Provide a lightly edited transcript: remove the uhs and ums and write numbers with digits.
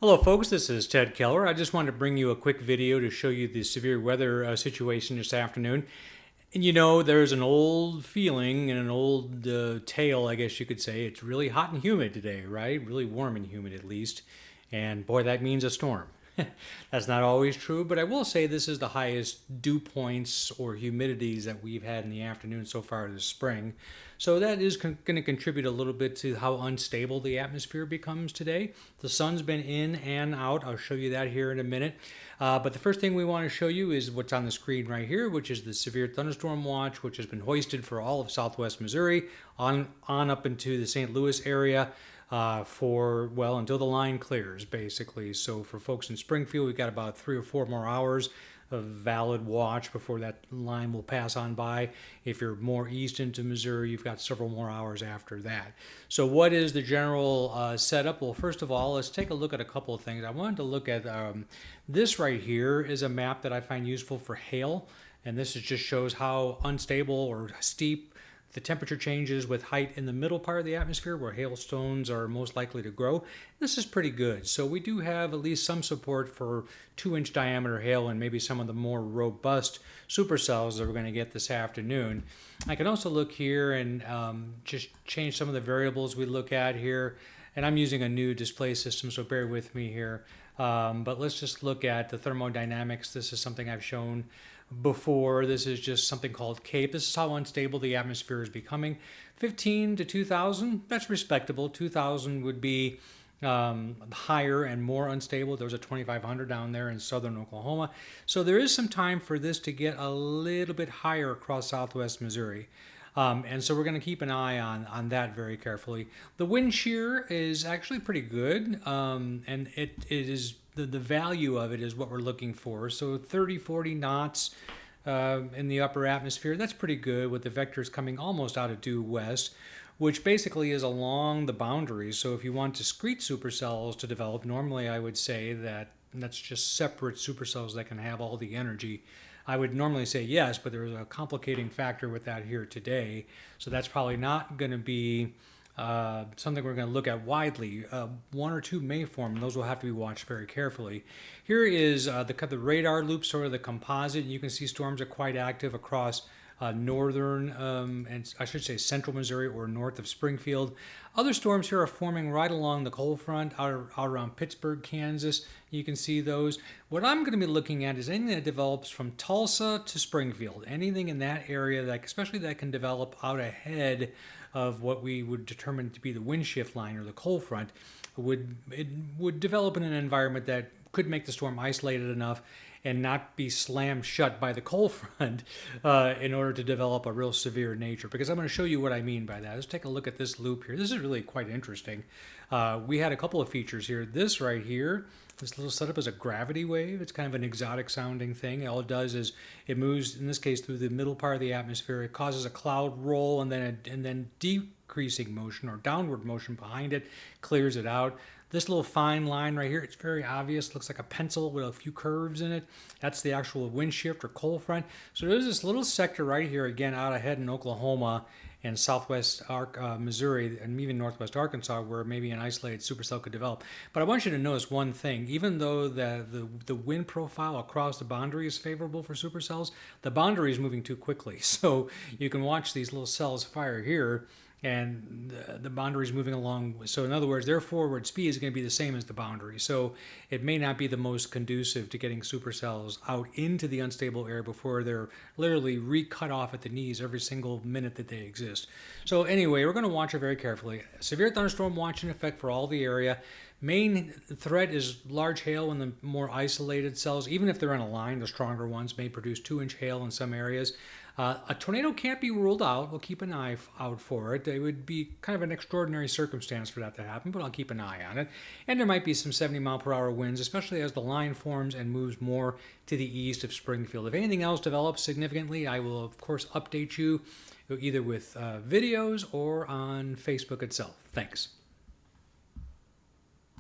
Hello folks, this is Ted Keller. I just wanted to bring you a quick video to show you the severe weather situation this afternoon. And you know, there's an old feeling and an old tale, I guess you could say. It's really hot and humid today, right? Really warm and humid at least. And boy, that means a storm. That's not always true, but I will say this is the highest dew points or humidities that we've had in the afternoon so far this spring. So that is going to contribute a little bit to how unstable the atmosphere becomes today. The sun's been in and out. I'll show you that here in a minute. But the first thing we want to show you is what's on the screen right here, which is the severe thunderstorm watch, which has been hoisted for all of southwest Missouri on up into the St. Louis area. Well, until the line clears, basically. So for folks in Springfield, we've got about 3 or 4 more hours of valid watch before that line will pass on by. If you're more east into Missouri, you've got several more hours after that. So what is the general setup? Well, first of all, let's take a look at a couple of things. I wanted to look at this right here is a map that I find useful for hail. And this just shows how unstable or steep the temperature changes with height in the middle part of the atmosphere where hailstones are most likely to grow. This is pretty good. So we do have at least some support for 2-inch diameter hail and maybe some of the more robust supercells that we're going to get this afternoon. I can also look here and just change some of the variables we look at here. And I'm using a new display system, so bear with me here. But let's just look at the thermodynamics. This is something I've shown before. This is just something called CAPE. This is how unstable the atmosphere is becoming. 15 to 2,000, that's respectable. 2,000 would be higher and more unstable. There was a 2,500 down there in southern Oklahoma. So there is some time for this to get a little bit higher across southwest Missouri. And so we're going to keep an eye on that very carefully. The wind shear is actually pretty good, and it is the value of it is what we're looking for. So 30, 40 knots in the upper atmosphere, that's pretty good with the vectors coming almost out of due west, which basically is along the boundaries. So if you want discrete supercells to develop, normally I would say that's just separate supercells that can have all the energy. I would normally say yes, but there's a complicating factor with that here today. So that's probably not going to be something we're going to look at widely. 1 or 2 may form, and those will have to be watched very carefully. Here is the radar loop, sort of the composite. You can see storms are quite active across northern and I should say central Missouri or north of Springfield. Other storms here are forming right along the cold front out around Pittsburgh, Kansas. You can see those. What I'm going to be looking at is anything that develops from Tulsa to Springfield. Anything in that area, that, especially that can develop out ahead of what we would determine to be the wind shift line or the cold front, would develop in an environment that could make the storm isolated enough and not be slammed shut by the cold front in order to develop a real severe nature. Because I'm going to show you what I mean by that. Let's take a look at this loop here. This is really quite interesting. We had a couple of features here. This right here, this little setup is a gravity wave. It's kind of an exotic sounding thing. All it does is it moves, in this case, through the middle part of the atmosphere. It causes a cloud roll and then decreasing motion or downward motion behind it, clears it out. This little fine line right here, it's very obvious. Looks like a pencil with a few curves in it. That's the actual wind shift or cold front. So there's this little sector right here, again, out ahead in Oklahoma and southwest Missouri and even northwest Arkansas where maybe an isolated supercell could develop. But I want you to notice one thing. Even though the wind profile across the boundary is favorable for supercells, the boundary is moving too quickly. So you can watch these little cells fire here, and the boundary is moving along. So in other words, their forward speed is going to be the same as the boundary. So it may not be the most conducive to getting supercells out into the unstable area before they're literally re-cut off at the knees every single minute that they exist. So anyway, we're going to watch it very carefully. Severe thunderstorm watch in effect for all the area. Main threat is large hail in the more isolated cells. Even if they're in a line, the stronger ones may produce 2-inch hail in some areas. A tornado can't be ruled out. We'll keep an eye out for it. It would be kind of an extraordinary circumstance for that to happen, but I'll keep an eye on it. And there might be some 70-mile-per-hour winds, especially as the line forms and moves more to the east of Springfield. If anything else develops significantly, I will, of course, update you either with videos or on Facebook itself. Thanks.